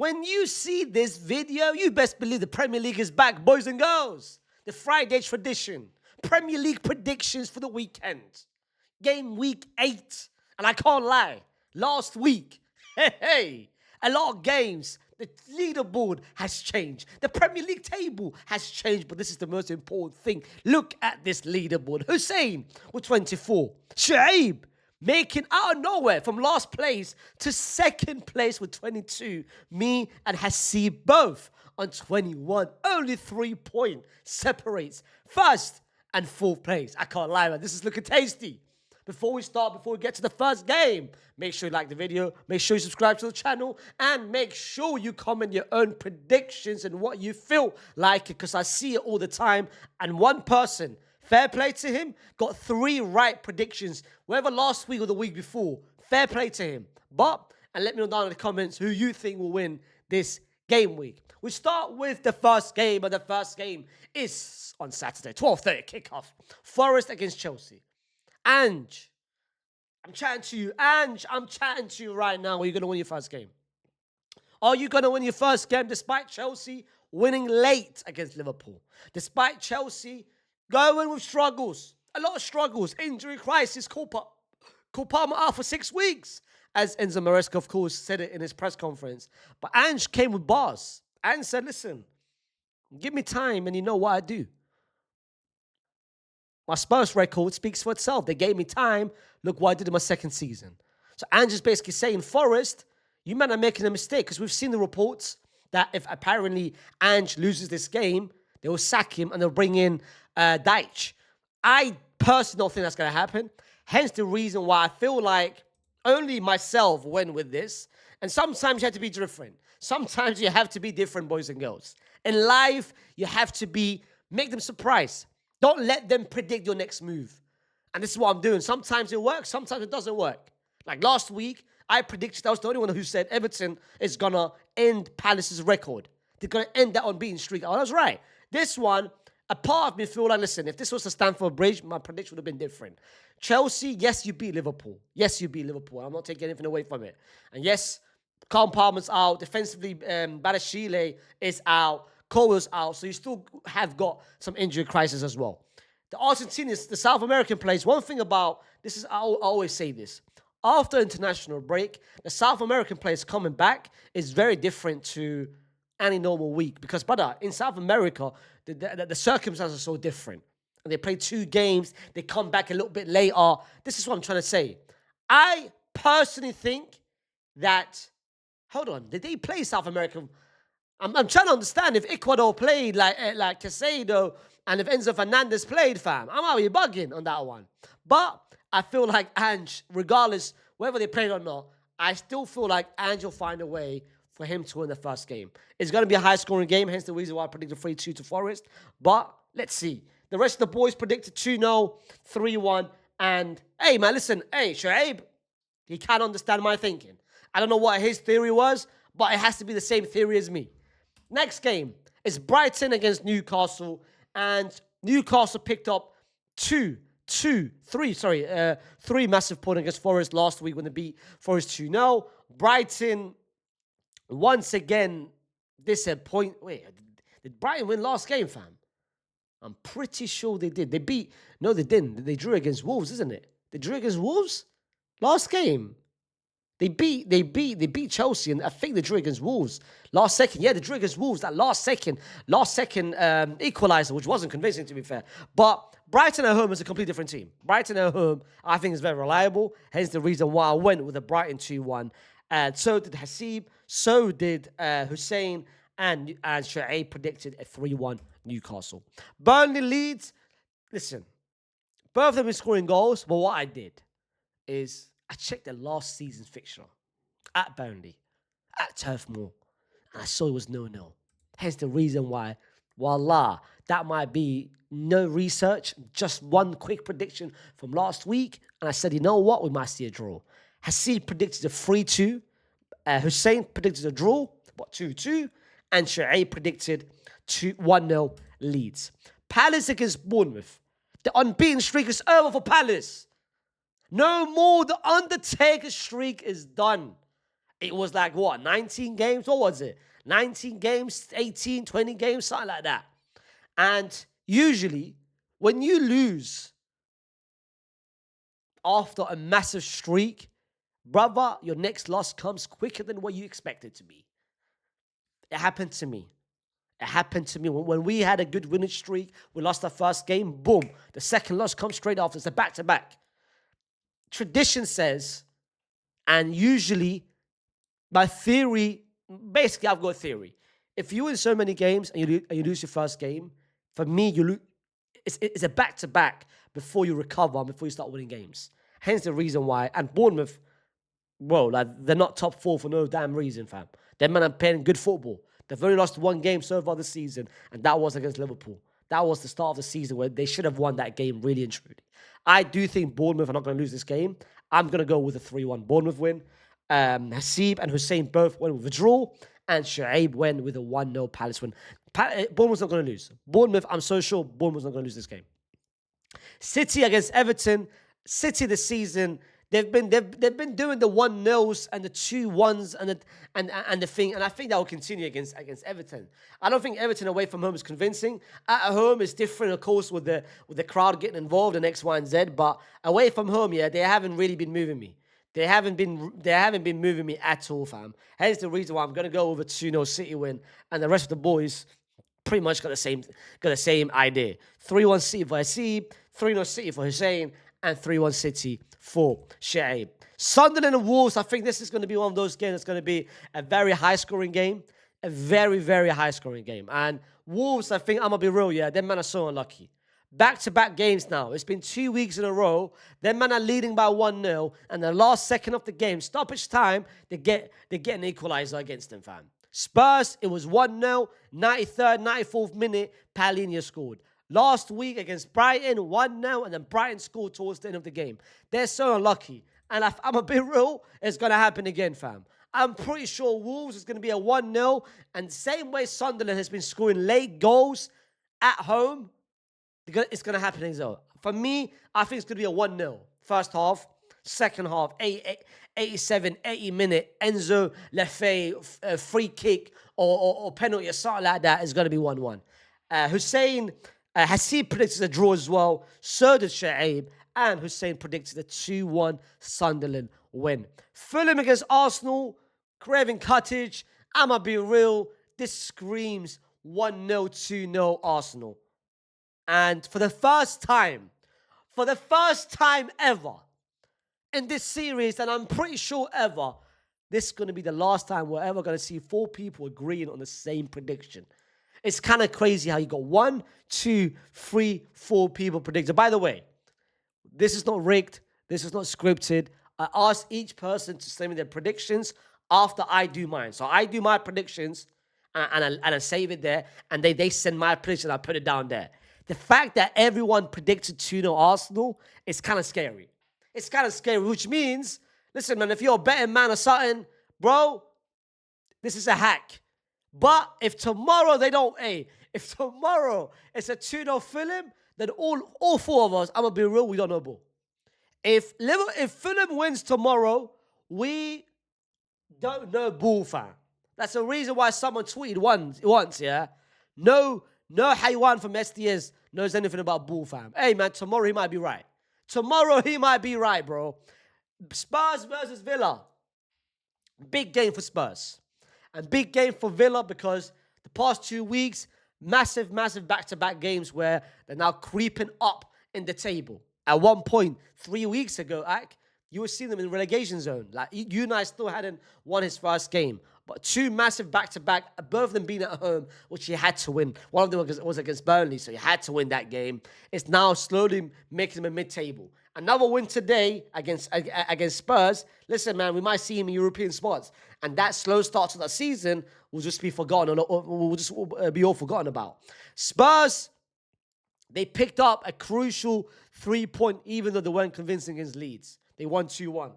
When you see this video, you best believe the Premier League is back, boys and girls. The Friday tradition. Premier League predictions for the weekend. Game week 8. And I can't lie, last week, a lot of games, the leaderboard has changed. The Premier League table has changed, but this is the most important thing. Look at this leaderboard. Hussein with 24. Shoaib making out of nowhere from last place to second place with 22. Me and Hasib both on 21. Only 3 points separates first and fourth place. I can't lie, man. This is looking tasty. Before we get to the first game, make sure you like the video, make sure you subscribe to the channel, and make sure you comment your own predictions and what you feel like it, because I see it all the time. And one person, fair play to him, got 3 right predictions, whether last week or the week before. Fair play to him. And let me know down in the comments who you think will win this game week. We start with the first game, and the first game is on Saturday, 12:30 kickoff. Forest against Chelsea. Ange, I'm chatting to you. Ange, I'm chatting to you right now. Are you going to win your first game? Are you going to win your first game despite Chelsea winning late against Liverpool? Despite Chelsea going with struggles, a lot of struggles, injury crisis, Cole Palmer out for 6 weeks, as Enzo Maresca, of course, said it in his press conference. But Ange came with bars. Ange said, listen, give me time and you know what I do. My Spurs record speaks for itself. They gave me time. Look what I did in my second season. So Ange is basically saying, Forest, you men are making a mistake, because we've seen the reports that if apparently Ange loses this game, they will sack him and they'll bring in Deitch. I personally don't think that's going to happen. Hence the reason why I feel like only myself win with this. And sometimes you have to be different. Sometimes you have to be different, boys and girls. In life, you have to make them surprised. Don't let them predict your next move. And this is what I'm doing. Sometimes it works, sometimes it doesn't work. Like last week, I predicted, I was the only one who said Everton is going to end Palace's record. They're going to end that unbeaten streak. I was right. This one, a part of me feel like, listen, if this was the Stamford Bridge, my prediction would have been different. Chelsea, yes, you beat Liverpool. Yes, you beat Liverpool. I'm not taking anything away from it. And yes, Cole Palmer's out. Defensively, Badashile is out. Cole's out, so you still have got some injury crisis as well. The Argentinians, the South American players, one thing about this is, I always say this, after international break, the South American players coming back is very different to any normal week, because, brother, in South America, the circumstances are so different. And they play 2 games, they come back a little bit later. This is what I'm trying to say. I personally think that, hold on, did they play South American? I'm trying to understand if Ecuador played like Casado and if Enzo Fernandez played, fam. I might be bugging on that one. But I feel like Ange, regardless whether they played or not, I still feel like Ange will find a way for him to win the first game. It's going to be a high-scoring game, hence the reason why I predicted 3-2 to Forest. But let's see. The rest of the boys predicted 2-0, 3-1. And, hey, man, listen. Hey, Shoaib, he can't understand my thinking. I don't know what his theory was, but it has to be the same theory as me. Next game is Brighton against Newcastle, and Newcastle picked up 3 massive points against Forest last week when they beat Forest 2-0. Brighton, once again, disappoint. Wait, did Brighton win last game, fam? I'm pretty sure they did. No, they didn't. They drew against Wolves, isn't it? They drew against Wolves last game. They beat Chelsea, and I think they drew against Wolves last second. Yeah, they drew against Wolves, that last second equaliser, which wasn't convincing, to be fair. But Brighton at home is a completely different team. Brighton at home, I think, is very reliable. Hence the reason why I went with a Brighton 2-1. And so did Hasib, so did Hussein, and Shoaib predicted a 3-1 Newcastle. Burnley, Leeds, listen, both of them are scoring goals, but what I did is I checked the last season's fixture at Burnley, at Turf Moor, and I saw it was 0-0. Hence the reason why, voila, that might be no research, just one quick prediction from last week, and I said, you know what, we might see a draw. Hasib predicted a 3-2, Hussein predicted a draw, what, 2-2, and Shoaib predicted 1-0 Leeds. Palace against Bournemouth. The unbeaten streak is over for Palace. No more. The Undertaker streak is done. It was like, what, 19 games? What was it? 19 games, 18, 20 games, something like that. And usually, when you lose after a massive streak, brother, your next loss comes quicker than what you expect it to be. It happened to me. It happened to me. When we had a good winning streak, we lost our first game, boom. The second loss comes straight after. It's a back-to-back. Tradition says, and usually, my theory, basically I've got a theory. If you win so many games and you lose your first game, for me, it's a back-to-back before you recover and before you start winning games. Hence the reason why. And Bournemouth, bro, like, they're not top 4 for no damn reason, fam. Them men are playing good football. They've only lost one game so far this season, and that was against Liverpool. That was the start of the season where they should have won that game, really and truly. I do think Bournemouth are not going to lose this game. I'm going to go with a 3-1 Bournemouth win. Hasib and Hussein both went with a draw, and Shuaib went with a 1-0 Palace win. Bournemouth's not going to lose. Bournemouth, I'm so sure Bournemouth's not going to lose this game. City against Everton. City this season, they've been doing the 1-0s and the 2-1s and the thing, and I think that will continue against Everton. I don't think Everton away from home is convincing. At home it's different, of course, with the crowd getting involved and X, Y, and Z. But away from home, yeah, they haven't really been moving me. They haven't been moving me at all, fam. Hence the reason why I'm gonna go over 2-0 City win, and the rest of the boys pretty much got the same idea. 3-1 City for Hasib, 3-0 City for Hussein, and 3-1 City for Shuaib. Sunderland and Wolves, I think this is going to be one of those games that's going to be a very high-scoring game. A very, very high-scoring game. And Wolves, I think, I'm going to be real, yeah, them men are so unlucky. Back-to-back games now. It's been 2 weeks in a row. Them men are leading by 1-0. And the last second of the game, stoppage time, they get an equaliser against them, fam. Spurs, it was 1-0, 93rd, 94th minute, Palhinha scored. Last week against Brighton, 1-0, and then Brighton scored towards the end of the game. They're so unlucky. And if I'm a bit real, it's going to happen again, fam. I'm pretty sure Wolves is going to be a 1-0, and same way Sunderland has been scoring late goals at home, it's going to happen as well. For me, I think it's going to be a 1-0. First half, second half, 87, 80 minute, Enzo Lefebvre, free kick or penalty or something like that is going to be 1-1. Hussein Hasib predicted a draw as well. So did Shuaib. And Hussein predicted a 2-1 Sunderland win. Fulham against Arsenal. Craven Cottage. I'ma be real. This screams 1-0, 2-0 Arsenal. And for the first time ever in this series, and I'm pretty sure ever, this is going to be the last time we're ever going to see 4 people agreeing on the same prediction. It's kind of crazy how you got 1, 2, 3, 4 people predicted. By the way, this is not rigged. This is not scripted. I asked each person to send me their predictions after I do mine. So I do my predictions and I save it there. And they send my prediction. I put it down there. The fact that everyone predicted 2-0 Arsenal is kind of scary. It's kind of scary, which means, listen, man, if you're a betting man or something, bro, this is a hack. But if tomorrow if tomorrow it's a 2-0 Fulham, then all 4 of us, I'm going to be real, we don't know ball. If Fulham wins tomorrow, we don't know ball, fam. That's the reason why someone tweeted once, yeah? No Haywan from SDS knows anything about ball, fam. Hey, man, tomorrow he might be right. Tomorrow he might be right, bro. Spurs versus Villa. Big game for Spurs. And big game for Villa because the past 2 weeks, massive back-to-back games where they're now creeping up in the table. At one point, 3 weeks ago, you were seeing them in relegation zone. Like, Unai still hadn't won his first game. But 2 massive back-to-back, both of them being at home, which he had to win. One of them was against Burnley, so he had to win that game. It's now slowly making them a mid-table. Another win today against Spurs. Listen, man, we might see him in European spots. And that slow start to the season will just be forgotten, or will just be all forgotten about. Spurs, they picked up a crucial 3-point, even though they weren't convincing against Leeds. They won 2-1.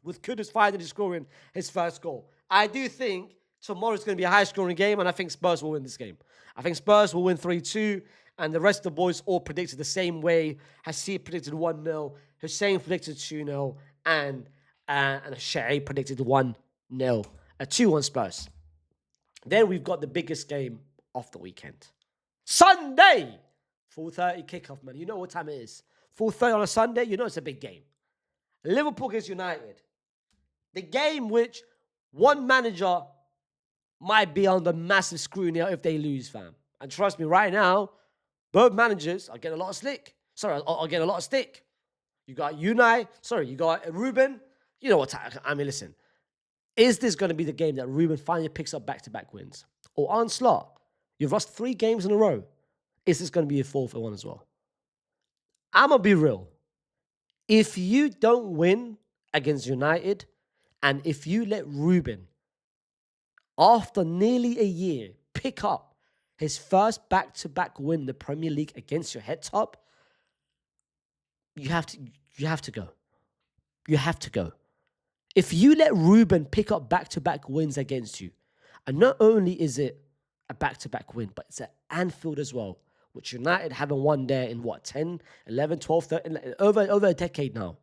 With Kudus finally scoring his first goal. I do think tomorrow's going to be a high-scoring game, and I think Spurs will win this game. I think Spurs will win 3-2, and the rest of the boys all predicted the same way. Hasib predicted 1-0, Hussein predicted 2-0, and Shay predicted 1-0. nil. A 2-1 Spurs. Then we've got the biggest game of the weekend. Sunday! 4:30 kickoff, man. You know what time it is. 4:30 on a Sunday, you know it's a big game. Liverpool against United. The game which one manager might be under massive scrutiny if they lose, fam. And trust me, right now, both managers are getting a lot of stick. You got you got Ruben. You know what I mean, listen. Is this going to be the game that Ruben finally picks up back-to-back wins? Or Onslaught, you've lost 3 games in a row. Is this going to be a 4th one as well? I'm going to be real. If you don't win against United, and if you let Ruben, after nearly a year, pick up his first back-to-back win in the Premier League against your head top, you have to go. You have to go. If you let Ruben pick up back-to-back wins against you, and not only is it a back-to-back win, but it's at Anfield as well, which United haven't won there in 10, 11, 12, 13, over a decade now.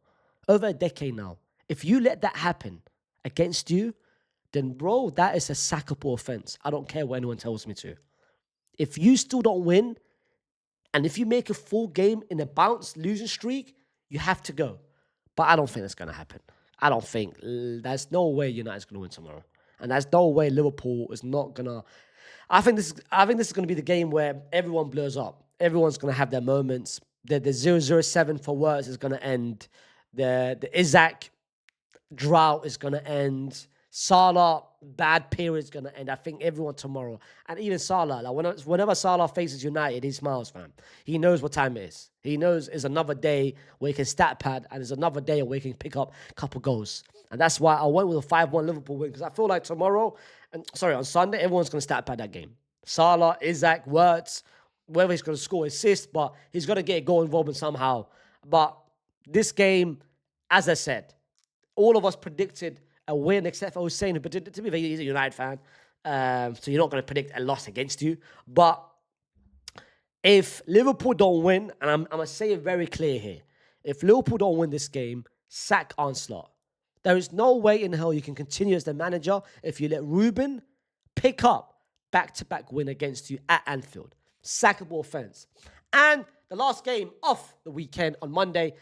Over a decade now. If you let that happen against you, then bro, that is a sackable offense. I don't care what anyone tells me to. If you still don't win, and if you make a full game in a bounce losing streak, you have to go. But I don't think that's going to happen. I don't think. There's no way United's going to win tomorrow. And there's no way Liverpool is not going to. I think this is going to be the game where everyone blows up. Everyone's going to have their moments. The 007 for words is going to end. The Isaac drought is going to end. Salah bad period is going to end. I think everyone tomorrow. And even Salah. Like whenever Salah faces United, he smiles, fam. He knows what time it is. He knows it's another day where he can stat pad, and it's another day where he can pick up a couple goals. And that's why I went with a 5-1 Liverpool win, because I feel like on Sunday, everyone's going to stat pad that game. Salah, Isaac, Wirtz, whether he's going to score assists, but he's going to get a goal involvement somehow. But this game, as I said, all of us predicted a win, except for Hussein, but to be fair, he's a United fan, so you're not going to predict a loss against you. But if Liverpool don't win, and I'm going to say it very clear here, if Liverpool don't win this game, sack Onslaught. There is no way in hell you can continue as the manager if you let Ruben pick up back-to-back win against you at Anfield. Sackable offense. And the last game of the weekend on Monday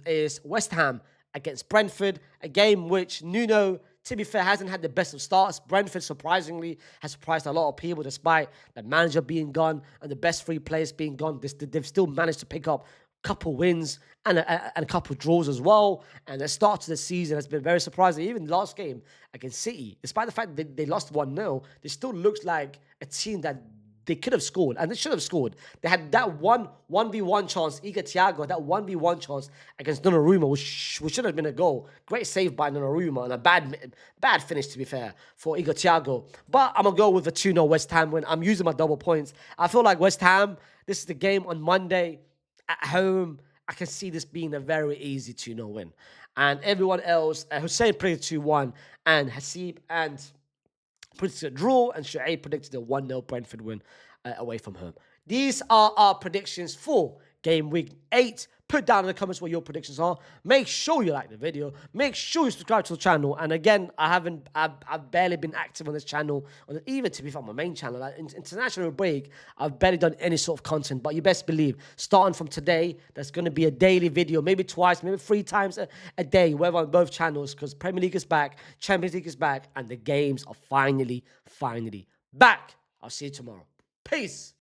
is West Ham against Brentford, a game which Nuno, to be fair, hasn't had the best of starts. Brentford, surprisingly, has surprised a lot of people despite the manager being gone and the best 3 players being gone. They've still managed to pick up a couple wins and a couple draws as well. And the start to the season has been very surprising. Even the last game against City, despite the fact that they lost 1-0, it still looks like a team that they could have scored, and they should have scored. They had that 1v1 chance, Iga Thiago, that 1v1 chance against Donnarumma, which should have been a goal. Great save by Donnarumma, and a bad finish, to be fair, for Iga Thiago. But I'm going to go with a 2-0 West Ham win. I'm using my double points. I feel like West Ham, this is the game on Monday at home. I can see this being a very easy 2-0 win. And everyone else, Hussein predicted 2-1, and Hasib and predicted a draw, and Shu'aib predicted a 1-0 Brentford win away from home. These are our predictions for game week 8. Put down in the comments what your predictions are. Make sure you like the video. Make sure you subscribe to the channel. And again, I've barely been active on this channel, even to be fair, on my main channel. Like international break, I've barely done any sort of content. But you best believe, starting from today, there's going to be a daily video, maybe twice, maybe 3 times a day, whether on both channels, because Premier League is back, Champions League is back, and the games are finally back. I'll see you tomorrow. Peace.